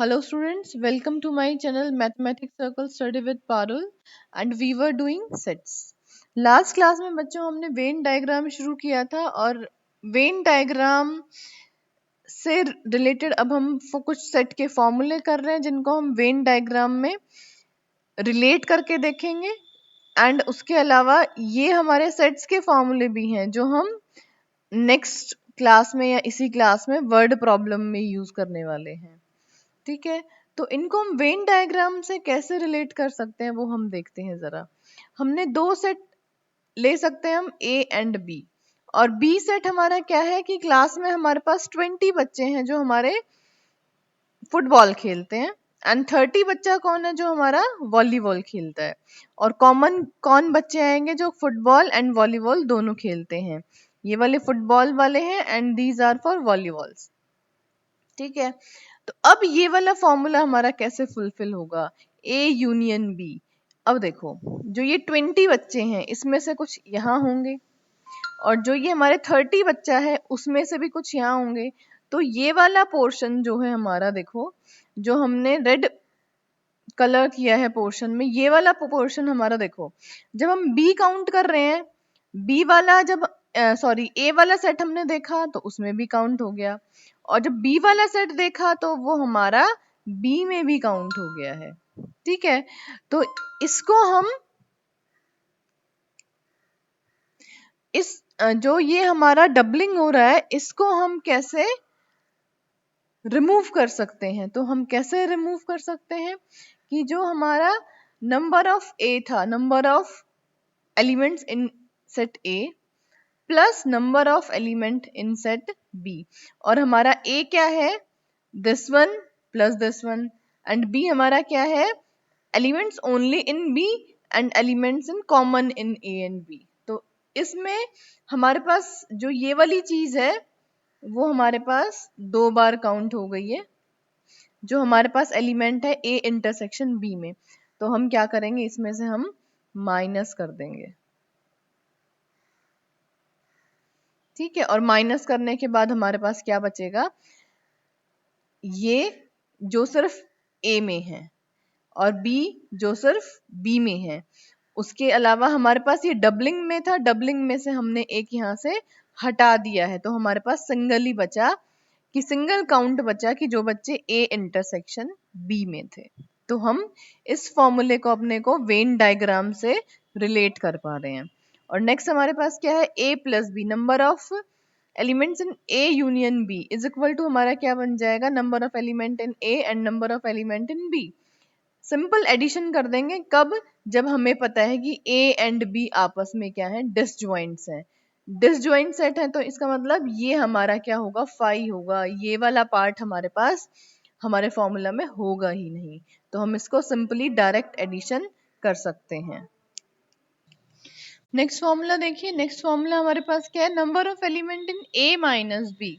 Hello students, welcome to my channel Mathematics Circle Study with Parul and we were doing sets. Last class में बच्चों हमने Venn diagram शुरू किया था और वेन डायग्राम से रिलेटेड अब हम कुछ सेट के फॉर्मूले कर रहे हैं जिनको हम वेन डायग्राम में रिलेट करके देखेंगे एंड उसके अलावा ये हमारे सेट्स के फॉर्मूले भी हैं जो हम नेक्स्ट क्लास में या इसी क्लास में वर्ड प्रॉब्लम में यूज करने वाले हैं। ठीक है, तो इनको हम वेन डायग्राम से कैसे रिलेट कर सकते हैं वो हम देखते हैं जरा। हमने दो सेट ले सकते हैं हम ए एंड बी, और बी सेट हमारा क्या है कि क्लास में हमारे पास 20 बच्चे हैं जो हमारे फुटबॉल खेलते हैं एंड 30 बच्चा कौन है जो हमारा वॉलीबॉल खेलता है, और कॉमन कौन बच्चे आएंगे जो फुटबॉल एंड वॉलीबॉल दोनों खेलते हैं। ये वाले फुटबॉल वाले हैं एंड दीज आर फॉर वॉलीबॉल्स। ठीक है, तो अब ये वाला फॉर्मूला हमारा कैसे फुलफिल होगा, ए यूनियन बी। अब देखो, जो ये 20 बच्चे हैं इसमें से कुछ यहाँ होंगे और जो ये हमारे 30 बच्चा है उसमें से भी कुछ यहाँ होंगे। तो ये वाला पोर्शन जो है हमारा, देखो जो हमने रेड कलर किया है पोर्शन में, ये वाला पोर्शन हमारा, देखो जब हम बी काउंट कर रहे हैं, बी वाला जब सॉरी ए वाला सेट हमने देखा तो उसमें भी काउंट हो गया, और जब बी वाला सेट देखा तो वो हमारा बी में भी काउंट हो गया है। ठीक है, तो इसको हम जो ये हमारा डबलिंग हो रहा है इसको हम कैसे रिमूव कर सकते हैं। तो हम कैसे रिमूव कर सकते हैं कि जो हमारा नंबर ऑफ ए था, number of elements in set A plus number of element in set B, और हमारा ए क्या है, this one plus this one, and B हमारा क्या है, elements only in B and elements in common in A and B. तो इसमें हमारे पास जो ये वाली चीज है वो हमारे पास दो बार काउंट हो गई है, जो हमारे पास एलिमेंट है ए इंटरसेक्शन बी में। तो हम क्या करेंगे, इसमें से हम माइनस कर देंगे। ठीक है, और माइनस करने के बाद हमारे पास क्या बचेगा, ये जो सिर्फ ए में है और बी जो सिर्फ बी में है। उसके अलावा हमारे पास ये डबलिंग में था, डबलिंग में से हमने एक यहाँ से हटा दिया है, तो हमारे पास सिंगल ही बचा, कि सिंगल काउंट बचा कि जो बच्चे ए इंटरसेक्शन बी में थे। तो हम इस फॉर्मूले को अपने को वेन डायग्राम से रिलेट कर पा रहे हैं। और नेक्स्ट हमारे पास क्या है, A plus B, number of elements in A union B is equal to हमारा क्या बन जाएगा, number of element in A and number of element in B. Simple addition कर देंगे, कब, जब हमें पता है कि ए एंड बी आपस में क्या है, डिसजॉइंट्स हैं। डिसजॉइंट सेट है तो इसका मतलब ये हमारा क्या होगा, फाई होगा। ये वाला पार्ट हमारे पास हमारे फॉर्मूला में होगा ही नहीं, तो हम इसको सिंपली डायरेक्ट एडिशन कर सकते हैं। नेक्स्ट फॉर्मूला देखिए, नेक्स्ट फॉर्मूला हमारे पास क्या है, number of element in A minus B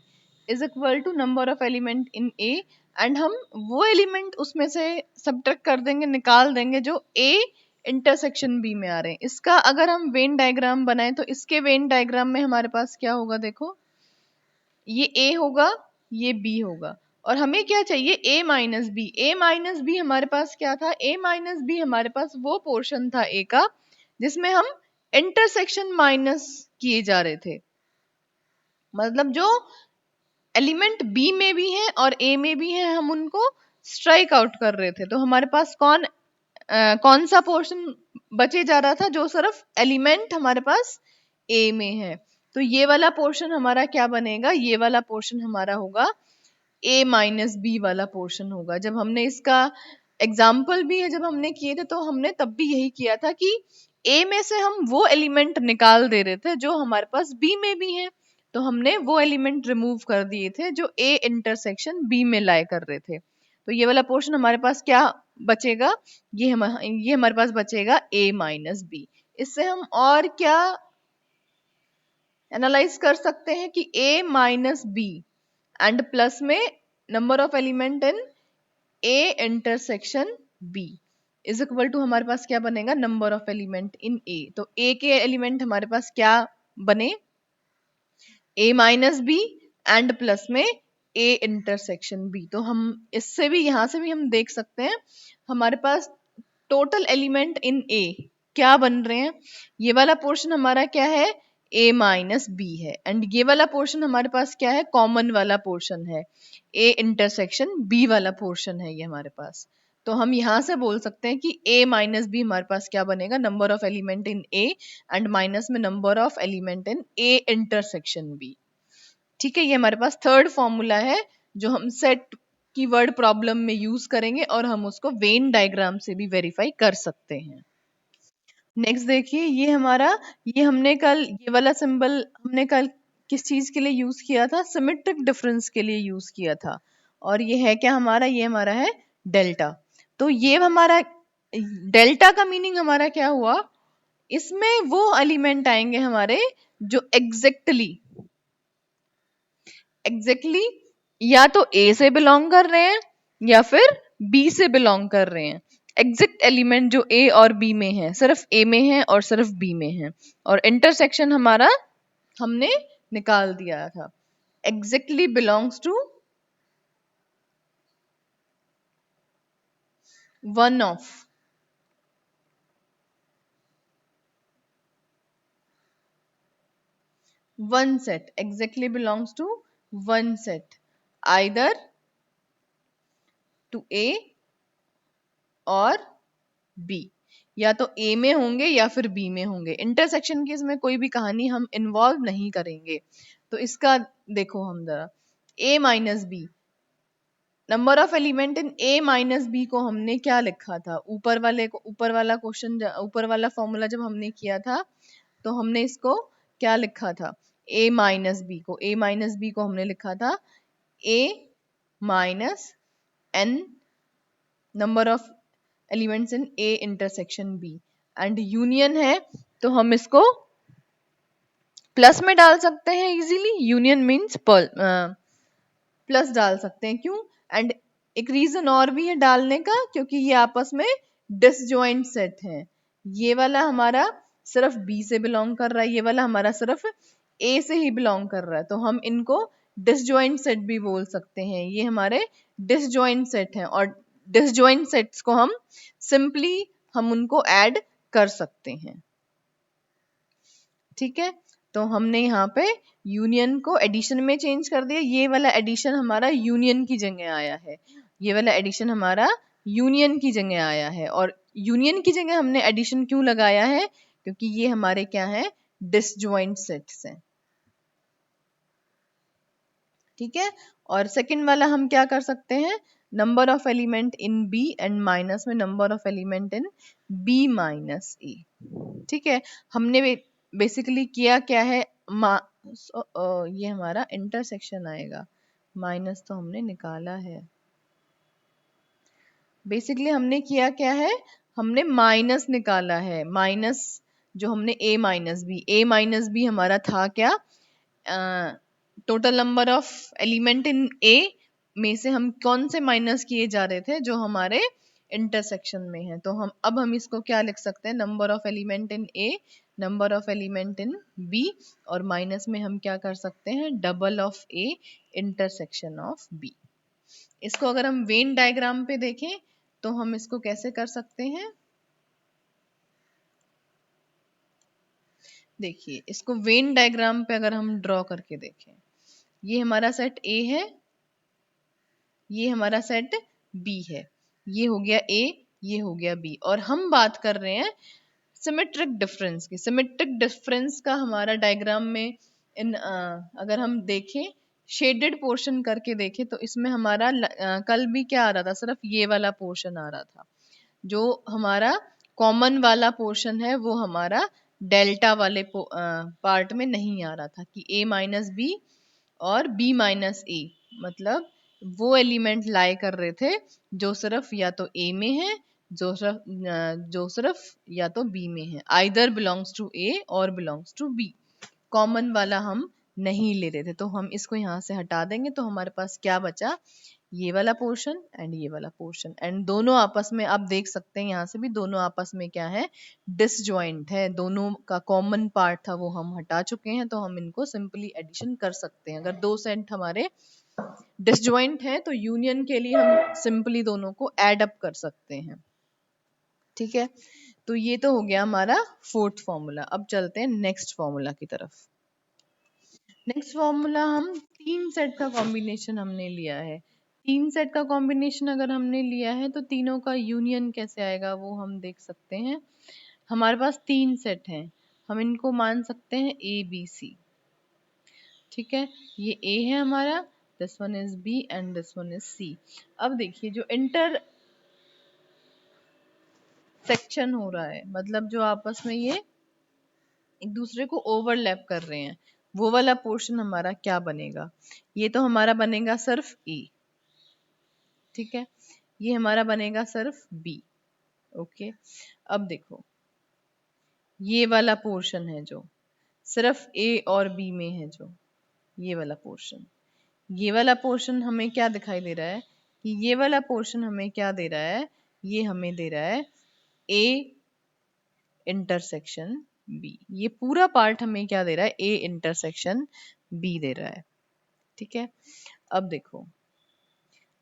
is equal to number of element in A, and हम वो एलिमेंट उसमें से सब्ट्रैक्ट कर देंगे, निकाल देंगे जो ए इंटरसेक्शन बी में आ रहे हैं। इसका अगर हम वेन डायग्राम बनाएं तो इसके वेन डायग्राम में हमारे पास क्या होगा, देखो ये ए होगा, ये बी होगा, और हमें क्या चाहिए, ए माइनस बी। ए माइनस बी हमारे पास क्या था, ए माइनस बी हमारे पास वो पोर्शन था ए का जिसमें हम इंटरसेक्शन माइनस किए जा रहे थे, मतलब जो एलिमेंट बी में भी है और ए में भी है हम उनको स्ट्राइक आउट कर रहे थे। तो हमारे पास कौन सा पोर्शन बचे जा रहा था, जो सिर्फ एलिमेंट हमारे पास ए में है। तो ये वाला पोर्शन हमारा क्या बनेगा, ये वाला पोर्शन हमारा होगा ए माइनस बी वाला पोर्शन होगा। जब हमने इसका एग्जाम्पल भी है, जब हमने किए थे तो हमने तब भी यही किया था कि ए में से हम वो एलिमेंट निकाल दे रहे थे जो हमारे पास बी में भी है, तो हमने वो एलिमेंट रिमूव कर दिए थे जो ए इंटरसेक्शन बी में लाए कर रहे थे। तो ये वाला पोर्शन हमारे पास क्या बचेगा, ये हमारे पास बचेगा ए माइनस बी। इससे हम और क्या एनालाइज कर सकते हैं कि A minus B and plus में number of element in A intersection B is equal to हमारे पास क्या बनेगा, number of element in A. तो ए के एलिमेंट हमारे पास क्या बने, A minus B and plus में ए इंटरसेक्शन बी। तो हम इससे भी यहाँ से भी हम देख सकते हैं हमारे पास टोटल एलिमेंट इन ए क्या बन रहे हैं। ये वाला पोर्शन हमारा क्या है, ए माइनस बी है, एंड ये वाला पोर्शन हमारे पास क्या है, कॉमन वाला पोर्शन है, ए इंटरसेक्शन बी वाला पोर्शन है ये हमारे पास। तो हम यहाँ से बोल सकते हैं कि a माइनस बी हमारे पास क्या बनेगा, number of element in a and minus में number of element in a intersection b। ठीक है, ये हमारे पास थर्ड फॉर्मूला है जो हम सेट की वर्ड प्रॉब्लम में यूज करेंगे और हम उसको वेन डायग्राम से भी वेरीफाई कर सकते हैं। नेक्स्ट देखिए, ये हमने कल ये वाला सिंबल हमने कल किस चीज के लिए यूज किया था, सिमेट्रिक डिफरेंस के लिए यूज किया था। और ये है क्या हमारा, ये हमारा है डेल्टा। तो ये हमारा डेल्टा का मीनिंग हमारा क्या हुआ, इसमें वो एलिमेंट आएंगे हमारे जो एग्जैक्टली या तो ए से बिलोंग कर रहे हैं या फिर बी से बिलोंग कर रहे हैं। एग्जैक्ट एलिमेंट जो ए और बी में है, सिर्फ ए में है और सिर्फ बी में है, और इंटरसेक्शन हमारा हमने निकाल दिया था, exactly belongs to one of one set, exactly belongs to one set, either to A और B, या तो A में होंगे या फिर B में होंगे। इंटरसेक्शन की इसमें कोई भी कहानी हम इन्वॉल्व नहीं करेंगे। तो इसका देखो हम जरा, A minus B, number of element in A minus B को हमने क्या लिखा था, ऊपर वाला क्वेश्चन, ऊपर वाला फॉर्मूला जब हमने किया था तो हमने इसको क्या लिखा था, A माइनस बी को हमने लिखा था A minus n number of elements in A intersection B, and union है तो हम इसको प्लस में डाल सकते हैं इजीली, यूनियन मीन्स प्लस डाल सकते हैं, क्यों, एंड एक रीजन और भी है डालने का, क्योंकि ये आपस में डिसजॉइंट सेट है। ये वाला हमारा सिर्फ बी से बिलोंग कर रहा है, ये वाला हमारा सिर्फ ए से ही बिलोंग कर रहा है, तो हम इनको डिसजॉइंट सेट भी बोल सकते हैं। ये हमारे डिसजॉइंट सेट हैं, और डिसजॉइंट सेट्स को हम उनको ऐड कर सकते हैं। ठीक है, तो हमने यहाँ पे यूनियन को एडिशन में चेंज कर दिया, ये वाला एडिशन हमारा यूनियन की जगह आया है, ये वाला एडिशन हमारा यूनियन की जगह आया है। और यूनियन की जगह हमने एडिशन क्यों लगाया है, क्योंकि ये हमारे क्या है, डिसजॉइंट सेट्स हैं। ठीक है, और सेकंड वाला हम क्या कर सकते हैं, number of element in B and minus में number of element in B minus A. ठीक है, हमने बेसिकली किया क्या है, ये हमारा इंटरसेक्शन आएगा, माइनस तो हमने निकाला है। बेसिकली हमने किया क्या है, हमने माइनस निकाला है, माइनस जो हमने ए माइनस बी हमारा था क्या, total number of element in A में से हम कौन से माइनस किए जा रहे थे, जो हमारे इंटरसेक्शन में है। तो हम इसको क्या लिख सकते हैं, number of element in A, number of element in B, और माइनस में हम क्या कर सकते हैं, double of A intersection of B. इसको अगर हम वेन डायग्राम पे देखें तो हम इसको कैसे कर सकते हैं, देखिए इसको वेन डायग्राम पे अगर हम ड्रॉ करके देखें, ये हमारा सेट ए है, ये हमारा सेट बी है, ये हो गया ए, ये हो गया बी, और हम बात कर रहे हैं सिमेट्रिक डिफरेंस की। सिमेट्रिक डिफरेंस का हमारा डायग्राम में अगर हम देखें, शेडेड पोर्शन करके देखें, तो इसमें हमारा कल भी क्या आ रहा था, सिर्फ ये वाला पोर्शन आ रहा था, जो हमारा कॉमन वाला पोर्शन है वो हमारा डेल्टा वाले पार्ट में नहीं आ रहा था, कि a माइनस बी और b माइनस ए, मतलब वो एलिमेंट लाई कर रहे थे जो सिर्फ या तो a में है, जो सिर्फ या तो b में है, आइदर बिलोंग्स टू a और बिलोंग्स टू b। कॉमन वाला हम नहीं ले रहे थे, तो हम इसको यहाँ से हटा देंगे, तो हमारे पास क्या बचा, ये वाला पोर्शन एंड ये वाला पोर्शन, एंड दोनों आपस में आप देख सकते हैं, यहाँ से भी दोनों आपस में क्या है, डिसजॉइंट है, दोनों का कॉमन पार्ट था वो हम हटा चुके हैं, तो हम इनको सिंपली एडिशन कर सकते हैं। अगर दो सेट हमारे डिसजॉइंट है तो यूनियन के लिए हम सिंपली दोनों को ऐड अप कर सकते हैं। ठीक है, तो ये तो हो गया हमारा फोर्थ फॉर्मूला। अब चलते हैं नेक्स्ट फॉर्मूला की तरफ। नेक्स्ट फॉर्मूला, हम तीन सेट का कॉम्बिनेशन हमने लिया है। तीन सेट का कॉम्बिनेशन अगर हमने लिया है तो तीनों का यूनियन कैसे आएगा वो हम देख सकते हैं। हमारे पास तीन सेट हैं, हम इनको मान सकते हैं ए बी सी। ठीक है, ये ए है हमारा, this one is B and this one is C. अब देखिए जो इंटर सेक्शन हो रहा है, मतलब जो आपस में ये एक दूसरे को ओवरलैप कर रहे हैं, वो वाला पोर्शन हमारा क्या बनेगा? ये तो हमारा बनेगा सिर्फ ए। ठीक है, ये हमारा बनेगा सिर्फ बी। ओके, अब देखो ये वाला पोर्शन है जो सिर्फ ए और बी में है, जो ये वाला पोर्शन, ये वाला पोर्शन हमें क्या दिखाई दे रहा है कि ये वाला पोर्शन हमें क्या दे रहा है? ये हमें दे रहा है ए इंटरसेक्शन बी। ये पूरा पार्ट हमें क्या दे रहा है? ए इंटरसेक्शन बी दे रहा है। ठीक है, अब देखो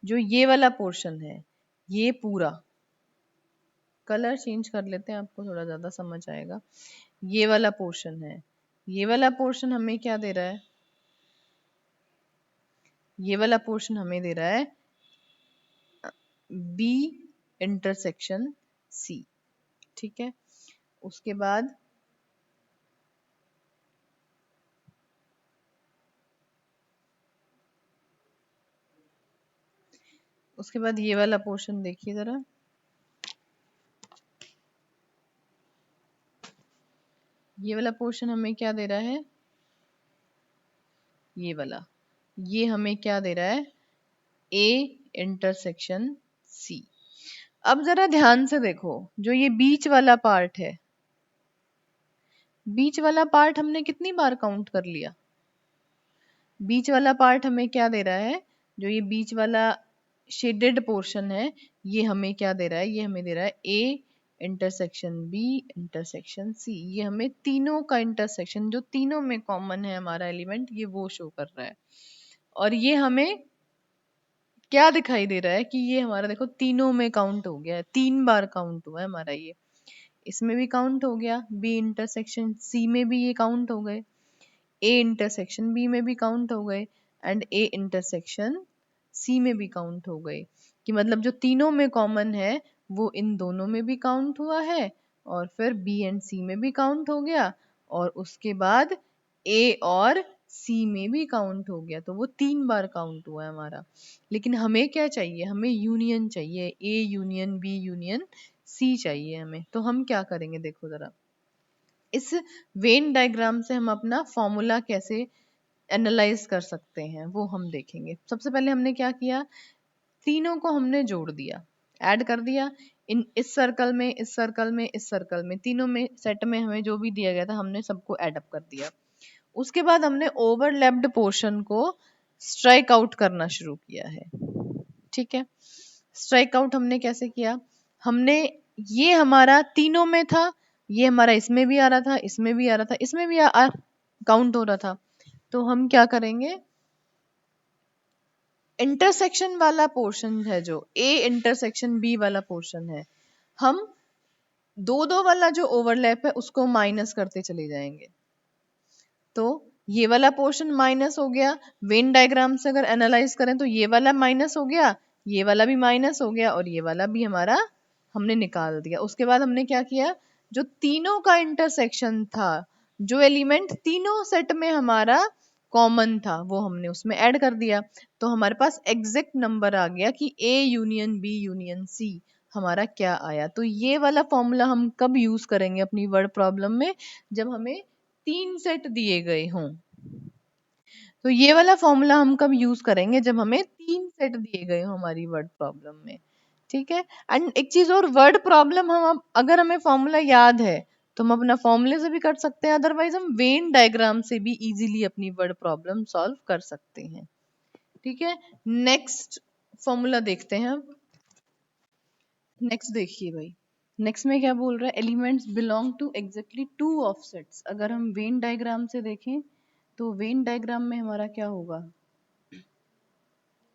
जो ये वाला पोर्शन है, ये पूरा, कलर चेंज कर लेते हैं आपको थोड़ा ज्यादा समझ आएगा। ये वाला पोर्शन है, ये वाला पोर्शन हमें क्या दे रहा है? ये वाला पोर्शन हमें दे रहा है बी इंटरसेक्शन सी। ठीक है, उसके बाद ये वाला पोर्शन देखिए जरा, ये वाला पोर्शन हमें क्या दे रहा है? ये वाला, ये हमें क्या दे रहा है? A intersection C. अब जरा ध्यान से देखो, जो ये बीच वाला पार्ट है, बीच वाला पार्ट हमने कितनी बार काउंट कर लिया? बीच वाला पार्ट हमें क्या दे रहा है? जो ये बीच वाला शेडेड पोर्शन है, ये हमें क्या दे रहा है? ये हमें दे रहा है A intersection B intersection C. ये हमें तीनों का इंटरसेक्शन, जो तीनों में कॉमन है हमारा एलिमेंट, ये वो शो कर रहा है। और ये हमें क्या दिखाई दे रहा है कि ये हमारा देखो तीनों में काउंट हो गया है, तीन बार काउंट हुआ है हमारा ये। इसमें भी काउंट हो गया, बी इंटरसेक्शन सी में भी ये काउंट हो गए, ए इंटरसेक्शन बी में भी काउंट हो गए, एंड ए इंटरसेक्शन सी में भी काउंट हो गए। कि मतलब जो तीनों में कॉमन है वो इन दोनों में भी काउंट हुआ है, और फिर बी एंड सी में भी काउंट हो गया, और उसके बाद ए और सी में भी काउंट हो गया। तो वो तीन बार काउंट हुआ है हमारा। लेकिन हमें क्या चाहिए? हमें यूनियन चाहिए, A union B union C चाहिए हमें। तो हम क्या करेंगे देखो जरा, इस वेन डायग्राम से हम अपना फॉर्मूला कैसे एनालाइज कर सकते हैं वो हम देखेंगे। सबसे पहले हमने क्या किया, तीनों को हमने जोड़ दिया, ऐड कर दिया। इस सर्कल में, इस सर्कल में, इस सर्कल में, तीनों में सेट में हमें जो भी दिया गया था हमने सबको ऐड अप कर दिया। उसके बाद हमने ओवरलैप्ड पोर्शन को स्ट्राइक आउट करना शुरू किया है। ठीक है, स्ट्राइक आउट हमने कैसे किया? हमने, ये हमारा तीनों में था, ये हमारा इसमें भी आ रहा था, इसमें भी आ रहा था, इसमें भी काउंट हो रहा था। तो हम क्या करेंगे, इंटरसेक्शन वाला पोर्शन है जो ए इंटरसेक्शन बी वाला पोर्शन है, हम दो दो वाला जो ओवरलैप है उसको माइनस करते चले जाएंगे। तो ये वाला पोर्शन माइनस हो गया, वेन डायग्राम से अगर एनालाइज करें तो ये वाला माइनस हो गया, ये वाला भी माइनस हो गया, और ये वाला भी हमारा हमने निकाल दिया। उसके बाद हमने क्या किया, जो तीनों का इंटरसेक्शन था, जो एलिमेंट तीनों सेट में हमारा कॉमन था, वो हमने उसमें ऐड कर दिया। तो हमारे पास एग्जैक्ट नंबर आ गया कि A union B union C हमारा क्या आया। तो ये वाला फॉर्मूला हम कब यूज करेंगे अपनी वर्ड प्रॉब्लम में? जब हमें तीन सेट दिए गए हों। तो ये वाला फॉर्मूला हम कब यूज करेंगे? जब हमें तीन सेट दिए गए हो हमारी वर्ड प्रॉब्लम में। ठीक है, एंड एक चीज और, वर्ड प्रॉब्लम हम अगर हमें फॉर्मूला याद है तो हम अपना फॉर्मूले से भी कर सकते हैं, अदरवाइज हम वेन डायग्राम से भी इजीली अपनी वर्ड प्रॉब्लम सॉल्व कर सकते हैं। ठीक है, नेक्स्ट फॉर्मूला देखते हैं अब। नेक्स्ट देखिए भाई, नेक्स्ट में क्या बोल रहा है, elements belong to exactly two of sets. अगर हम वेन डायग्राम से देखें तो वेन डायग्राम में हमारा क्या होगा,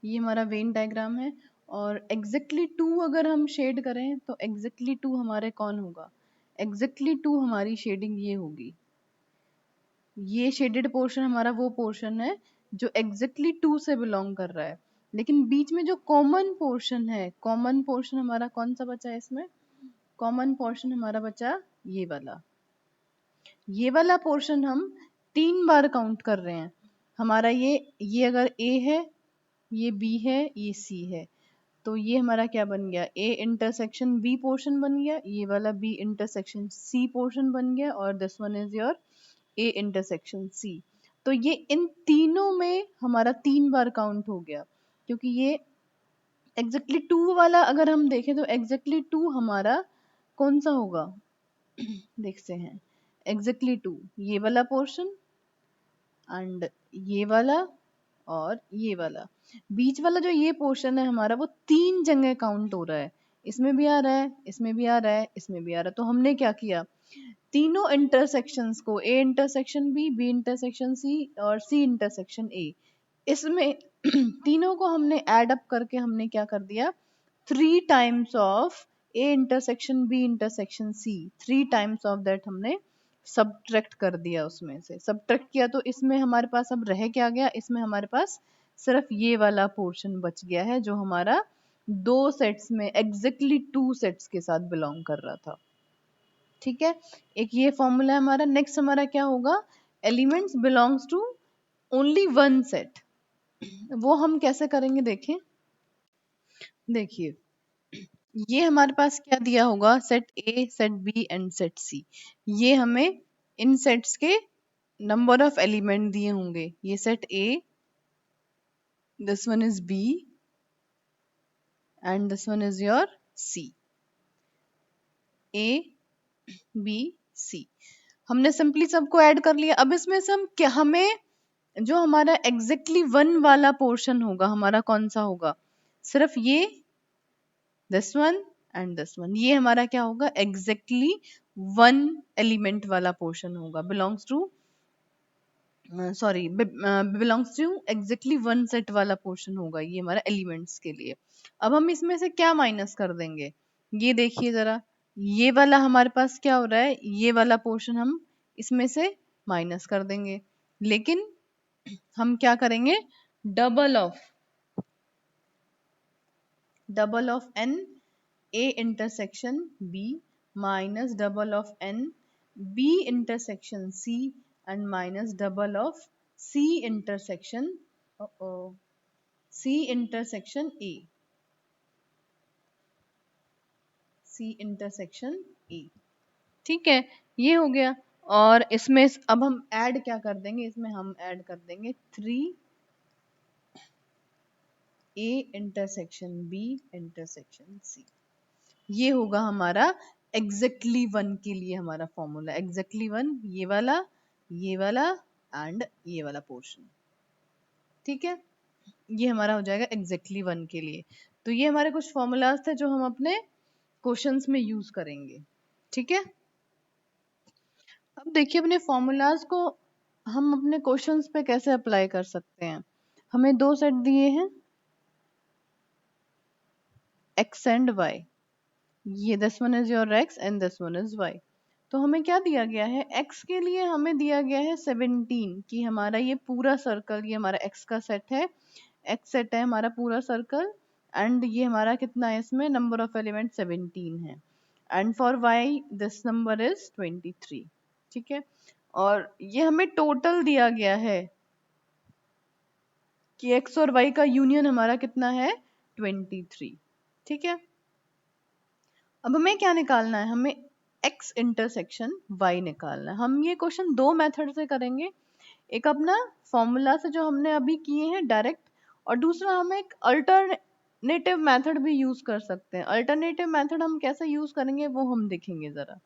ये हमारा वेन डायग्राम है। और एग्जैक्टली टू अगर हम शेड करें तो एग्जैक्टली टू हमारे कौन होगा? एग्जैक्टली टू हमारी शेडिंग ये होगी। ये शेडेड पोर्शन हमारा वो पोर्शन है जो एग्जैक्टली टू से बिलोंग कर रहा है। लेकिन बीच में जो कॉमन पोर्शन है, कॉमन पोर्शन हमारा कौन सा बचा है इसमें? कॉमन पोर्शन हमारा बचा ये वाला। ये वाला पोर्शन हम 3 बार काउंट कर रहे हैं। हमारा ये अगर ए है, ये बी है, ये सी है, तो ये हमारा क्या बन गया? ए इंटरसेक्शन बी पोर्शन बन गया, ये वाला बी इंटरसेक्शन सी पोर्शन बन गया, और this one is your A intersection C. तो ये इन तीनों में हमारा 3 बार काउंट हो गया, क्योंकि ये एग्जैक्टली टू वाला अगर हम देखें तो एग्जैक्टली टू हमारा कौन सा होगा? देखते हैं। एग्जैक्टली टू ये वाला पोर्शन एंड ये वाला और ये वाला। बीच वाला जो ये पोर्शन है हमारा, वो 3 जगह काउंट हो रहा है। इसमें भी आ रहा है, इसमें भी आ रहा है, इसमें भी आ रहा है। तो हमने क्या किया? तीनों इंटरसेक्शंस को, A intersection B intersection C और सी इंटरसेक्शन ए, इसमें तीनों को हमने ऐड अप करके हमने क्या कर दिया? 3 times of A intersection B intersection C, 3 times of that हमने सब्ट्रैक्ट कर दिया। उसमें से सब्ट्रैक्ट किया तो इसमें हमारे पास अब रह क्या गया? इसमें हमारे पास सिर्फ ये वाला पोर्शन बच गया है जो हमारा 2 सेट्स में एग्जैक्टली 2 सेट्स के साथ बिलोंग कर रहा था। ठीक है, एक ये फॉर्मूला है हमारा। नेक्स्ट हमारा क्या होगा? Elements belongs to only one set. वो हम कैसे करेंगे देखें। देखिए, ये हमारे पास क्या दिया होगा? Set A, set B and set C. ये हमें इन सेट्स के नंबर ऑफ एलिमेंट दिए होंगे। ये set A, this one is B and this one is your C. A B C हमने सिंपली सबको ऐड कर लिया। अब इसमें से हम क्या, हमें जो हमारा एग्जैक्टली वन वाला पोर्शन होगा हमारा कौन सा होगा? सिर्फ ये this one and this one, ये हमारा क्या होगा? एग्जैक्टली वन एलिमेंट वाला पोर्शन होगा, belongs to belongs to exactly one set वाला पोर्शन होगा ये हमारा एलिमेंट्स के लिए। अब हम इसमें से क्या माइनस कर देंगे? ये देखिए जरा, ये वाला हमारे पास क्या हो रहा है? ये वाला पोर्शन हम इसमें से माइनस कर देंगे। लेकिन हम क्या करेंगे? Double of N A intersection B minus double of N B intersection C and minus double of C intersection C intersection A, C intersection A. ठीक है, ये हो गया। और इसमें अब हम ऐड क्या कर देंगे? इसमें हम ऐड कर देंगे 3 A intersection B intersection C. ये होगा हमारा एग्जैक्टली वन के लिए हमारा फॉर्मूला। एग्जैक्टली वन ये वाला एंड ये वाला पोर्शन। ठीक है, ये हमारा हो जाएगा एग्जैक्टली वन के लिए। तो ये हमारे कुछ फॉर्मूलाज थे जो हम अपने क्वेश्चंस में यूज करेंगे। ठीक है, अब देखिए अपने फॉर्मूलाज को हम अपने क्वेश्चंस पे कैसे अप्लाई कर सकते हैं। हमें 2 सेट दिए हैं x एंड y। ये this one is your x and this one is y। तो हमें क्या दिया गया है? x के लिए हमें दिया गया है 17 कि हमारा ये पूरा सर्कल, ये हमारा x का सेट है, x सेट है हमारा पूरा सर्कल, एंड ये हमारा कितना है? इसमें नंबर ऑफ एलिमेंट 17 है। And for y this number is 23। ठीक है, और ये हमें टोटल दिया गया है कि x और y का यूनियन हमारा कितना है? 23। ठीक है, अब हमें क्या निकालना है? हमें x इंटरसेक्शन y निकालना है। हम ये क्वेश्चन 2 मेथड से करेंगे। एक अपना फॉर्मूला से जो हमने अभी किए हैं डायरेक्ट, और दूसरा हम एक अल्टरनेटिव मेथड भी यूज कर सकते हैं। अल्टरनेटिव मेथड हम कैसे यूज करेंगे वो हम देखेंगे। जरा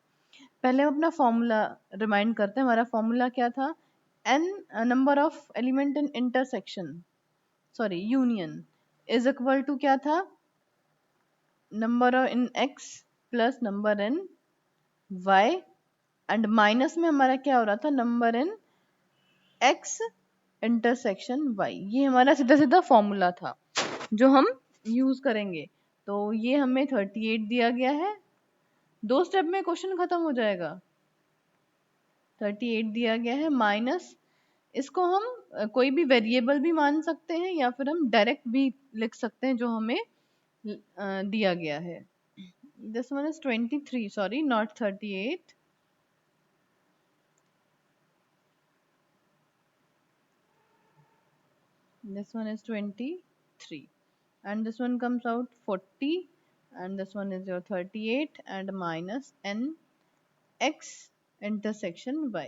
पहले हम अपना फॉर्मूला रिमाइंड करते हैं। हमारा फॉर्मूला क्या था? n number of element in intersection union is equal to क्या था? Number in x plus number in y, and minus में हमारा क्या हो रहा था? Number in x intersection y। ये हमारा सीधा सीधा फॉर्मूला था। जो हम यूज करेंगे। तो ये हमें 38 दिया गया है, 2 स्टेप में क्वेश्चन खत्म हो जाएगा। 38 दिया गया है माइनस, इसको हम कोई भी वेरिएबल भी मान सकते हैं या फिर हम डायरेक्ट भी लिख सकते हैं जो हमें दिया गया है। This one is 23, sorry not 38। This one is 23 and this one comes out 40 and this one is your 38 and minus n x intersection y,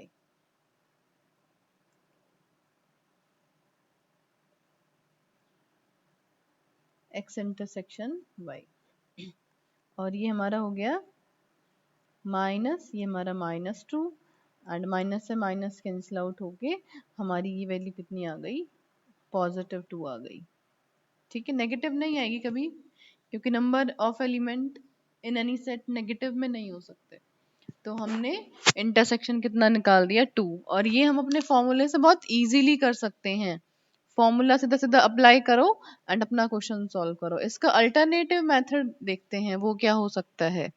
x intersection y। और ये हमारा हो गया माइनस, ये हमारा -2 एंड माइनस से माइनस कैंसिल आउट होके हमारी ये वैल्यू कितनी आ गई, +2 आ गई। ठीक है, नेगेटिव नहीं आएगी कभी, क्योंकि number of element in any set negative में नहीं हो सकते। तो हमने इंटरसेक्शन कितना निकाल दिया, 2। और ये हम अपने फॉर्मूले से बहुत इजीली कर सकते हैं। फॉर्मूला सीधा सीधा अप्लाई करो एंड अपना क्वेश्चन सॉल्व करो। इसका अल्टरनेटिव मेथड देखते हैं, वो क्या हो सकता है।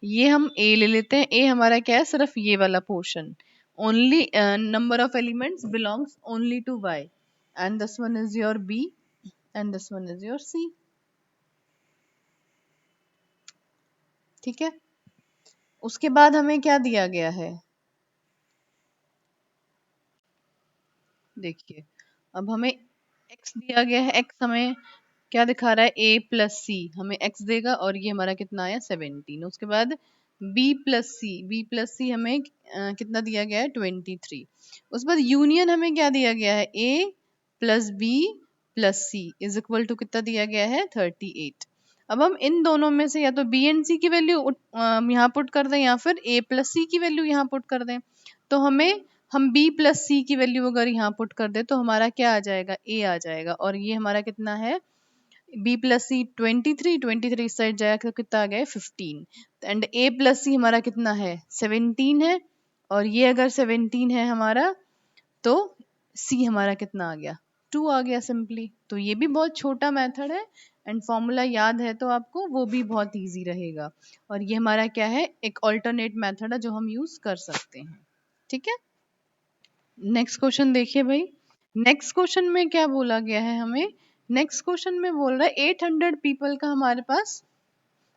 ये हम ए ले लेते हैं, ए हमारा क्या है, सिर्फ ये वाला portion, only number of elements belongs only to Y and this one is your B and this one is your C. ठीक है, उसके बाद हमें क्या दिया गया है, देखिए अब हमें x दिया गया है, x हमें क्या दिखा रहा है, a प्लस सी हमें x देगा और ये हमारा कितना आया 17। उसके बाद b प्लस सी हमें कितना दिया गया है 23। उसके बाद यूनियन हमें क्या दिया गया है, a plus B plus C is equal to कितना दिया गया है 38। अब हम इन दोनों में से या तो b एंड c की वैल्यू यहाँ पुट कर दें या फिर a प्लस सी की वैल्यू यहाँ पुट कर दें। तो हम b प्लस सी की वैल्यू अगर यहाँ पुट कर दे तो हमारा क्या आ जाएगा, a आ जाएगा। और ये हमारा कितना है, b प्लस सी 23 इस साइड जाएगा तो कितना आ गया 15 एंड a प्लस सी हमारा कितना है 17 है। और ये अगर 17 है हमारा तो c हमारा कितना आ गया 2 आ गया सिंपली। तो ये भी बहुत छोटा मेथड है एंड फॉर्मूला याद है तो आपको वो भी बहुत इजी रहेगा। और ये हमारा क्या है, एक ऑल्टरनेट मेथड है जो हम यूज कर सकते हैं। ठीक है, नेक्स्ट क्वेश्चन देखिए भाई। नेक्स्ट क्वेश्चन में क्या बोला गया है हमें, नेक्स्ट क्वेश्चन में बोल रहा है 800 पीपल का हमारे पास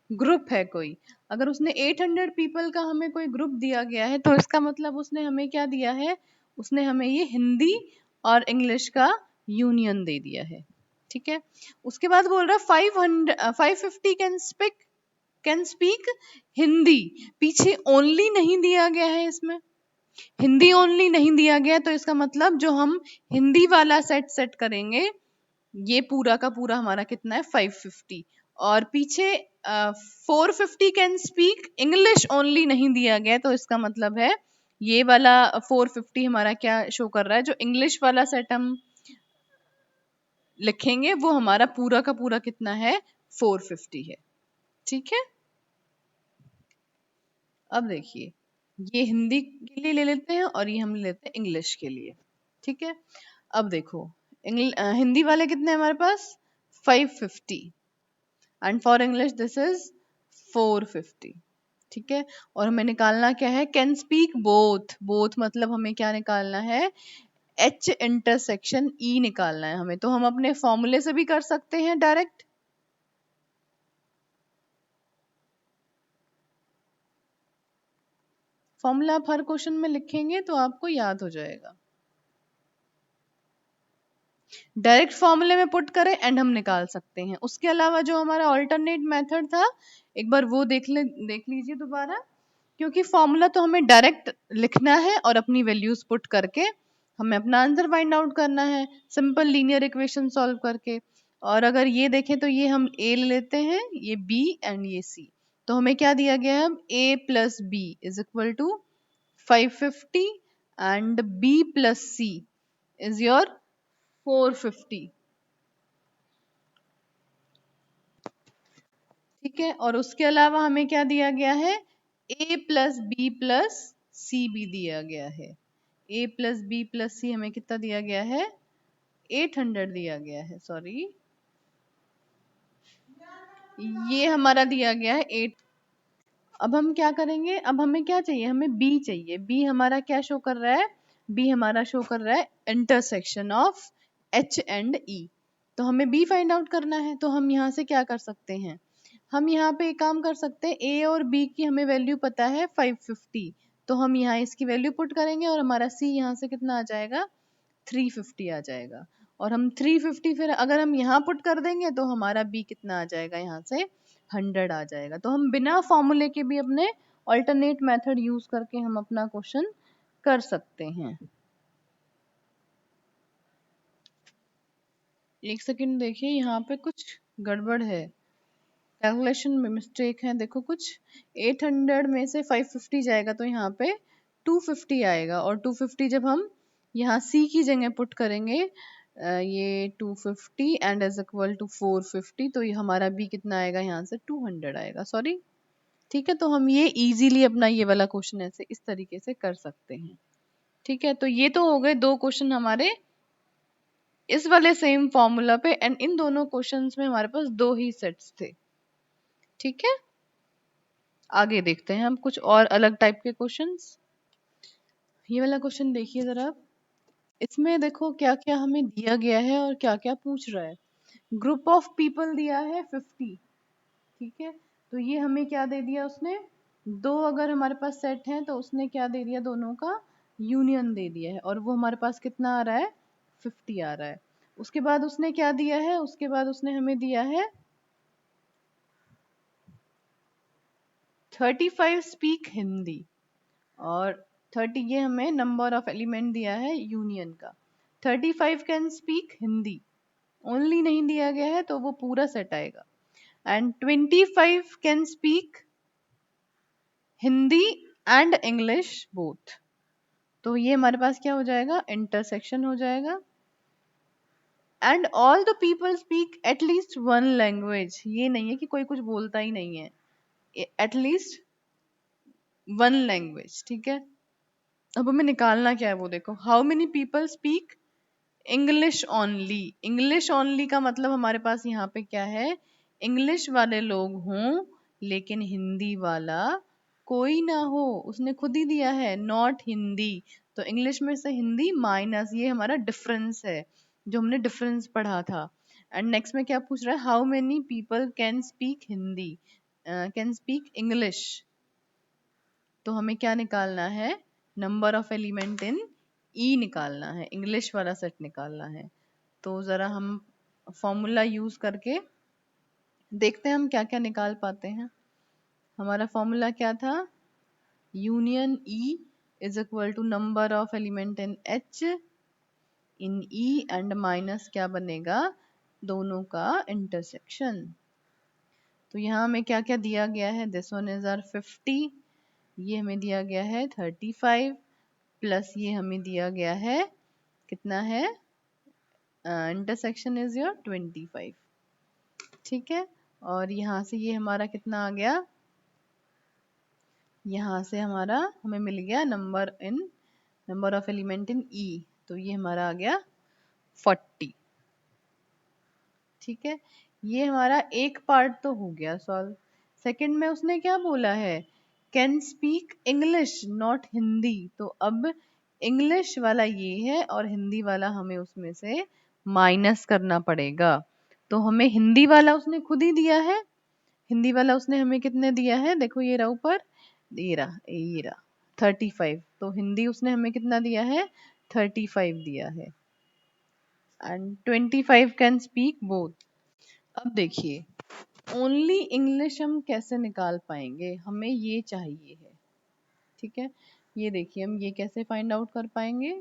ग्रुप है कोई। अगर उसने 800 पीपल का हमें कोई ग्रुप दिया गया है तो इसका मतलब उसने हमें क्या दिया है, उसने हमें ये हिंदी और इंग्लिश का यूनियन दे दिया है। ठीक है, उसके बाद बोल रहा है 550 कैन स्पीक हिंदी। पीछे ओनली नहीं दिया गया है, इसमें हिंदी ओनली नहीं दिया गया, तो इसका मतलब जो हम हिंदी वाला सेट करेंगे ये पूरा का पूरा हमारा कितना है 550। और पीछे 450 कैन स्पीक इंग्लिश ओनली नहीं दिया गया, तो इसका मतलब है ये वाला 450 हमारा क्या शो कर रहा है, जो इंग्लिश वाला सेट हम लिखेंगे वो हमारा पूरा का पूरा कितना है 450 है। ठीक है, अब देखिए ये हिंदी के लिए ले लेते हैं और ये हम ले लेते हैं इंग्लिश के लिए। ठीक है, अब देखो हिंदी वाले कितने हैं हमारे पास 550 and for English this is 450। ठीक है, और हमें निकालना क्या है, कैन स्पीक बोथ। बोथ मतलब हमें क्या निकालना है, एच इंटरसेक्शन ई निकालना है हमें। तो हम अपने फॉर्मूले से भी कर सकते हैं डायरेक्ट, फॉर्मूला आप हर क्वेश्चन में लिखेंगे तो आपको याद हो जाएगा। डायरेक्ट फॉर्मूले में पुट करें एंड हम निकाल सकते हैं। उसके अलावा जो हमारा ऑल्टरनेट मेथड था एक बार वो देख लीजिए दोबारा, क्योंकि फॉर्मूला तो हमें डायरेक्ट लिखना है और अपनी वैल्यूज पुट करके हमें अपना आंसर फाइंड आउट करना है सिंपल लीनियर इक्वेशन सॉल्व करके। और अगर ये देखें तो ये हम a ले लेते हैं, ये b एंड ये c। तो हमें क्या दिया गया है, a plus B is equal to 550 and b plus c is your 450। ठीक है, और उसके अलावा हमें क्या दिया गया है, a प्लस बी प्लस सी भी दिया गया है। a प्लस बी प्लस सी हमें कितना दिया गया है 800 दिया गया है, सॉरी ये हमारा दिया गया है 8। अब हम क्या करेंगे, अब हमें क्या चाहिए, हमें बी चाहिए। बी हमारा क्या शो कर रहा है, बी हमारा शो कर रहा है इंटरसेक्शन ऑफ एच एंड ई। तो हमें बी फाइंड आउट करना है, तो हम यहाँ से क्या कर सकते हैं, हम यहाँ पे एक काम कर सकते हैं, ए और बी की हमें वैल्यू पता है 550, तो हम यहाँ इसकी वैल्यू पुट करेंगे और हमारा सी यहाँ से कितना आ जाएगा, 350 आ जाएगा। और हम 350 फिर अगर हम यहाँ पुट कर देंगे तो हमारा बी कितना आ जाएगा, यहाँ से 100 आ जाएगा। तो हम बिना फॉर्मूले के भी अपने ऑल्टरनेट मेथड यूज करके हम अपना क्वेश्चन कर सकते हैं। एक सेकंड देखिए, यहाँ पे कुछ गड़बड़ है, कैलकुलेशन में मिस्टेक है। देखो कुछ 800 में से 550 जाएगा तो यहाँ पे 250 आएगा, और 250 जब हम यहाँ C की जगह पुट करेंगे, ये 250 एंड इज इक्वल टू 450, तो ये हमारा B कितना आएगा, यहाँ से 200 आएगा, सॉरी। ठीक है, तो हम ये इजीली अपना ये वाला क्वेश्चन ऐसे इस तरीके से कर सकते हैं। ठीक है, तो ये तो हो गए 2 क्वेश्चन हमारे इस वाले सेम फॉर्मूला पे, एंड इन दोनों क्वेश्चंस में हमारे पास 2 ही सेट्स थे। ठीक है, आगे देखते हैं हम कुछ और अलग टाइप के क्वेश्चंस। ये वाला क्वेश्चन देखिए जरा, इसमें देखो क्या क्या हमें दिया गया है और क्या क्या पूछ रहा है। ग्रुप ऑफ पीपल दिया है 50। ठीक है, तो ये हमें क्या दे दिया उसने, दो अगर हमारे पास सेट है तो उसने क्या दे दिया, दोनों का यूनियन दे दिया है, और वो हमारे पास कितना आ रहा है, 50 आ रहा है। उसके बाद उसने क्या दिया है, उसके बाद उसने हमें दिया है 35 स्पीक हिंदी, और 30 ये हमें नंबर ऑफ एलिमेंट दिया है यूनियन का। 35 कैन स्पीक हिंदी ओनली नहीं दिया गया है, तो वो पूरा सेट आएगा। And 25 can speak Hindi and English both, तो ये हमारे पास क्या हो जाएगा, इंटरसेक्शन हो जाएगा। And all the people speak at least one language, ये नहीं है कि कोई कुछ बोलता ही नहीं है, एटलीस्ट वन लैंग्वेज। ठीक है, अब हमें निकालना क्या है वो देखो, how many people speak English only. English only का मतलब हमारे पास यहाँ पे क्या है, इंग्लिश वाले लोग हों लेकिन हिंदी वाला कोई ना हो, उसने खुद ही दिया है नॉट हिंदी, तो इंग्लिश में से हिंदी माइनस, ये हमारा डिफरेंस है जो हमने डिफरेंस पढ़ा था। एंड नेक्स्ट में क्या पूछ रहा है, how many people can speak Hindi, can speak English, तो हमें क्या निकालना है, नंबर ऑफ एलिमेंट इन ई निकालना है, इंग्लिश वाला सेट निकालना है। तो ज़रा हम फॉर्मूला यूज़ करके देखते हैं हम क्या क्या निकाल पाते हैं। हमारा फॉर्मूला क्या था, union E is equal to number of element in H in E and minus क्या बनेगा, दोनों का इंटरसेक्शन। तो यहाँ हमें क्या क्या दिया गया है, दिस वन इज आर 50, ये हमें दिया गया है 35, प्लस ये हमें दिया गया है कितना है, इंटरसेक्शन इज योर 25। ठीक है, और यहाँ से ये हमारा कितना आ गया, यहाँ से हमारा हमें मिल गया नंबर ऑफ एलिमेंट इन ई, तो ये हमारा आ गया 40। ठीक है, ये हमारा एक पार्ट तो हो गया सॉल्व। सेकंड में उसने क्या बोला है, can speak English not Hindi, तो अब इंग्लिश वाला ये है और हिंदी वाला हमें उसमें से माइनस करना पड़ेगा। तो हमें हिंदी वाला उसने खुद ही दिया है, हिंदी वाला उसने हमें कितने दिया है, देखो ये रहा ऊपर, ये रहा 35, तो हिंदी उसने हमें कितना दिया है, 35 दिया है। And 25 can speak both. अब देखिए, ओनली इंग्लिश हम कैसे निकाल पाएंगे, हमें ये चाहिए है। ठीक है, ये देखिए हम ये कैसे फाइंड आउट कर पाएंगे,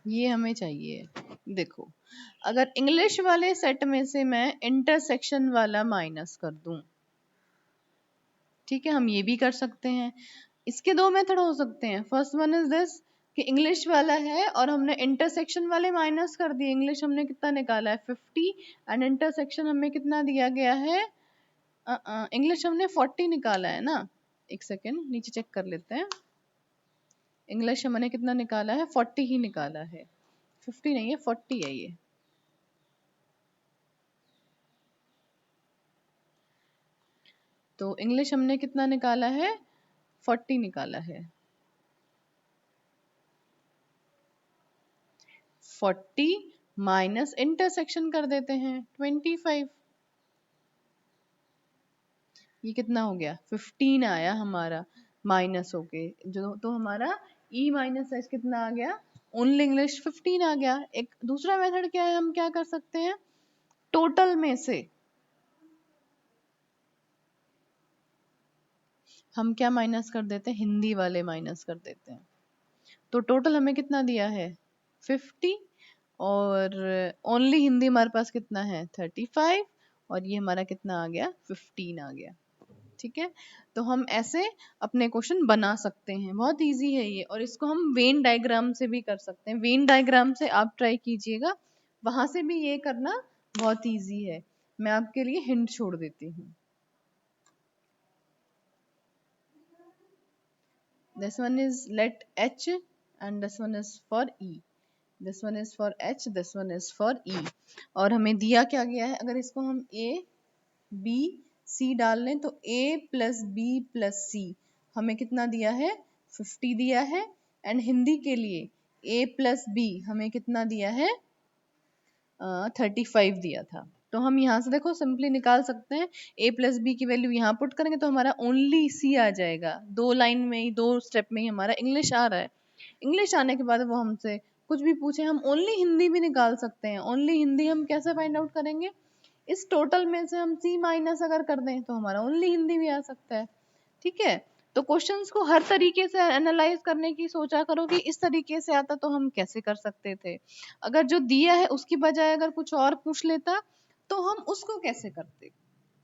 ये हमें चाहिए। देखो, अगर इंग्लिश वाले सेट में से मैं इंटरसेक्शन वाला माइनस कर दूं, ठीक है, हम ये भी कर सकते हैं। इसके दो मेथड हो सकते हैं, फर्स्ट वन इज दिस, कि इंग्लिश वाला है और हमने इंटरसेक्शन वाले माइनस कर दिए। इंग्लिश हमने कितना निकाला है 50 एंड इंटरसेक्शन हमें कितना दिया गया है, इंग्लिश हमने 40 निकाला है ना। एक सेकेंड नीचे चेक कर लेते हैं। इंग्लिश हमने कितना निकाला है, 40 ही निकाला है, 50 नहीं है 40 है ये। तो इंग्लिश हमने कितना निकाला है, 40 निकाला है। 40 माइनस इंटरसेक्शन कर देते हैं 25। ये कितना हो गया, 15 आया हमारा माइनस होके, जो तो हमारा e माइनस एच कितना आ गया, ओनली इंग्लिश 15 आ गया। एक दूसरा मेथड क्या है, हम क्या कर सकते हैं, टोटल में से हम क्या माइनस कर देते हैं, हिंदी वाले माइनस कर देते हैं। तो टोटल हमें कितना दिया है 50 और ओनली हिंदी हमारे पास कितना है 35 और ये हमारा कितना आ गया 15 आ गया। ठीक है, तो हम ऐसे अपने क्वेश्चन बना सकते हैं, बहुत इजी है ये। और इसको हम वेन डायग्राम से भी कर सकते हैं। वेन डायग्राम से आप ट्राई कीजिएगा, वहां से भी ये करना बहुत इजी है। मैं आपके लिए हिंट छोड़ देती हूँ। This one is let H and this one is for E. This one is for H, this one is for E. और हमें दिया क्या गया है, अगर इसको हम A B C डाल लें तो A plus B plus C हमें कितना दिया है 50 दिया है। एंड हिंदी के लिए A प्लस B हमें कितना दिया है 35 दिया था। तो हम यहाँ से देखो सिंपली निकाल सकते हैं, a प्लस बी की वैल्यू यहाँ पुट करेंगे तो हमारा ओनली सी आ जाएगा। दो लाइन में ही, दो स्टेप में ही हमारा इंग्लिश आ रहा है। इंग्लिश आने के बाद वो हमसे कुछ भी पूछे, हम ओनली हिंदी भी निकाल सकते हैं। ओनली हिंदी हम कैसे फाइंड आउट करेंगे, इस टोटल में से हम सी माइनस अगर कर दें तो हमारा ओनली हिंदी भी आ सकता है। ठीक है, तो क्वेश्चंस को हर तरीके से एनालाइज करने की सोचा करो कि इस तरीके से आता तो हम कैसे कर सकते थे। अगर जो दिया है उसकी बजाय अगर कुछ और पूछ लेता तो हम उसको कैसे करते।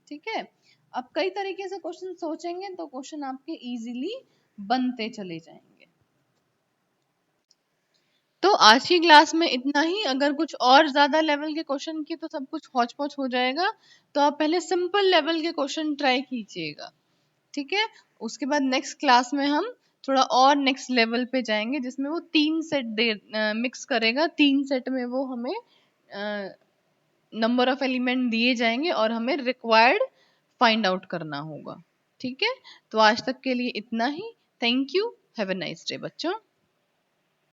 ठीक है, अब कई तरीके से क्वेश्चन सोचेंगे तो क्वेश्चन आपके इजीली बनते चले जाएंगे। तो आज की क्लास में इतना ही। अगर कुछ और ज्यादा लेवल के क्वेश्चन की तो सब कुछ हौच पौच हो जाएगा, तो आप पहले सिंपल लेवल के क्वेश्चन ट्राई कीजिएगा। ठीक है, उसके बाद नेक्स्ट क्लास में हम थोड़ा और नेक्स्ट लेवल पे जाएंगे, जिसमें वो 3 सेट मिक्स करेगा। 3 सेट में वो हमें नंबर ऑफ एलिमेंट दिए जाएंगे और हमें रिक्वायर्ड फाइंड आउट करना होगा। ठीक है, तो आज तक के लिए इतना ही। Thank you, have a nice day बच्चों।